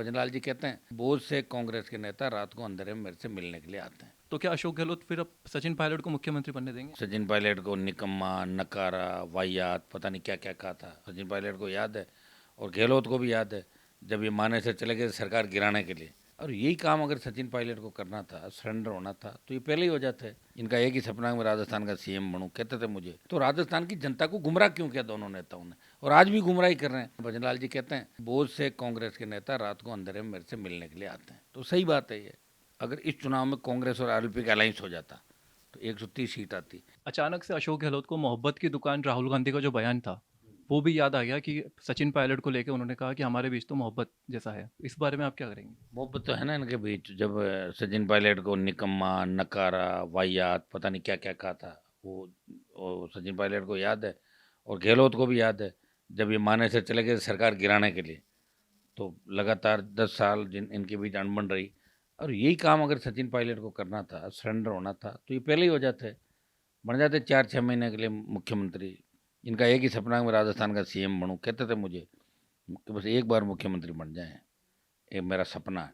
भजनलाल जी कहते हैं बहुत से कांग्रेस के नेता रात को अंधेरे में मेरे से मिलने के लिए आते हैं। तो क्या अशोक गहलोत फिर अब सचिन पायलट को मुख्यमंत्री बनने देंगे? सचिन पायलट को निकम्मा, नकारा, वाहियात, पता नहीं क्या क्या कहा था। सचिन पायलट को याद है और गहलोत को भी याद है जब ये माने से चले गए सरकार गिराने के लिए। और यही काम अगर सचिन पायलट को करना था, सरेंडर होना था, तो ये पहले ही हो जाते। इनका एक ही सपना है मैं राजस्थान का सीएम बनूं, कहते थे मुझे। तो राजस्थान की जनता को गुमराह क्यों किया दोनों नेताओं ने, और आज भी गुमराही कर रहे हैं। भजनलाल जी कहते हैं बहुत से कांग्रेस के नेता रात को अंधेरे में मेरे से मिलने के लिए आते हैं। तो सही बात है ये। अगर इस चुनाव में कांग्रेस और आरएलपी का अलायंस हो जाता तो 130 सीट आती। अचानक से अशोक गहलोत को मोहब्बत की दुकान राहुल गांधी का जो बयान था वो भी याद आ गया कि सचिन पायलट को लेकर उन्होंने कहा कि हमारे बीच तो मोहब्बत जैसा है। इस बारे में आप क्या करेंगे? मोहब्बत तो है ना इनके बीच। जब सचिन पायलट को निकम्मा, नकारा, वाहियात, पता नहीं क्या क्या कहा था, वो सचिन पायलट को याद है और गहलोत को भी याद है जब ये माने से चले गए सरकार गिराने के लिए। तो लगातार 10 साल इनके बीच अनबन रही। और यही काम अगर सचिन पायलट को करना था, सरेंडर होना था, तो ये पहले ही हो जाते। बन जाते 4-6 महीने के लिए मुख्यमंत्री। इनका एक ही सपना है मैं राजस्थान का सीएम बनूं, कहते थे मुझे कि बस एक बार मुख्यमंत्री बन जाए, ये मेरा सपना है।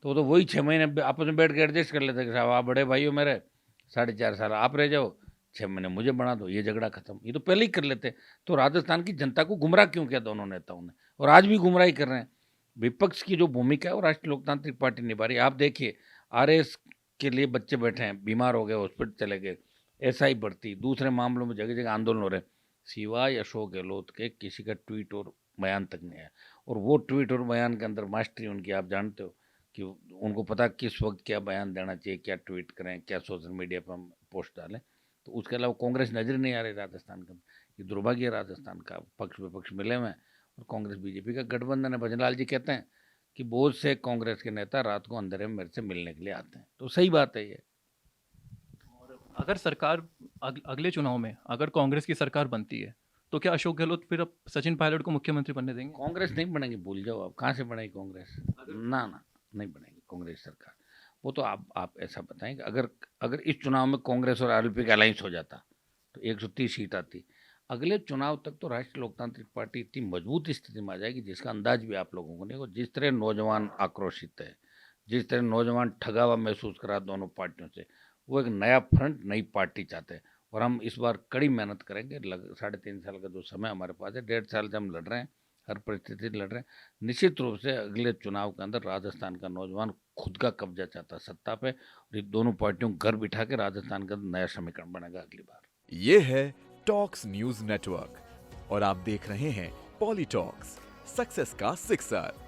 तो वो तो वही 6 महीने आपस में बैठ के एडजस्ट कर लेते कि साहब आप बड़े भाई हो मेरे, 4.5 साल आप रह जाओ, 6 महीने मुझे बना दो, ये झगड़ा खत्म। ये तो पहले ही कर लेते। तो राजस्थान की जनता को गुमराह क्यों किया दोनों नेताओं ने, और आज भी गुमराही कर रहे हैं। विपक्ष की जो भूमिका है वो राष्ट्रीय लोकतांत्रिक पार्टी निभा रही है। आप देखिए आरएस के लिए बच्चे बैठे हैं, बीमार हो गए, हॉस्पिटल चले गए, एसआई बढ़ती, दूसरे मामलों में जगह जगह आंदोलन हो रहे हैं। सिवाय अशोक गहलोत के किसी का ट्वीट और बयान तक नहीं आया। और वो ट्वीट और बयान के अंदर मास्टरी उनकी आप जानते हो कि उनको पता किस वक्त क्या बयान देना चाहिए, क्या ट्वीट करें, क्या सोशल मीडिया पर हम पोस्ट डालें। तो उसके अलावा कांग्रेस नजर नहीं आ रही राजस्थान का। ये दुर्भाग्य है राजस्थान का। पक्ष विपक्ष मिले हुए हैं और कांग्रेस बीजेपी का गठबंधन है। भजनलाल जी कहते हैं कि बहुत से कांग्रेस के नेता रात को अंधेरे में मेरे से मिलने के लिए आते हैं। तो सही बात है ये। और अगर सरकार अगले चुनाव में अगर कांग्रेस की सरकार बनती है तो क्या अशोक गहलोत फिर अब सचिन पायलट को मुख्यमंत्री बनने देंगे? कांग्रेस नहीं बनेगी, भूल जाओ। आप कहाँ से बनेगी कांग्रेस? ना ना, नहीं बनेगी कांग्रेस सरकार। वो तो आप ऐसा बताएं कि अगर अगर इस चुनाव में कांग्रेस और आरएलपी का अलायंस हो जाता तो 130 सीट आती। अगले चुनाव तक तो राष्ट्रीय लोकतांत्रिक पार्टी इतनी मजबूत स्थिति में आ जाएगी जिसका अंदाज भी आप लोगों को नहीं हो। जिस तरह नौजवान आक्रोशित है, जिस तरह नौजवान ठगा हुआ महसूस करा दोनों पार्टियों से, वो एक नया फ्रंट, नई पार्टी चाहते हैं। और हम इस बार कड़ी मेहनत करेंगे। 3.5 साल का जो समय हमारे पास है, 1.5 साल से हम लड़ रहे हैं, हर परिस्थिति लड़ रहे हैं। निश्चित रूप से अगले चुनाव के अंदर राजस्थान का नौजवान खुद का कब्जा चाहता है सत्ता पे, और ये दोनों पार्टियों को घर बिठा के राजस्थान का नया समीकरण बनेगा अगली बार। ये है टॉक्स न्यूज नेटवर्क और आप देख रहे हैं पॉली टॉक्स, सक्सेस का सिक्सर।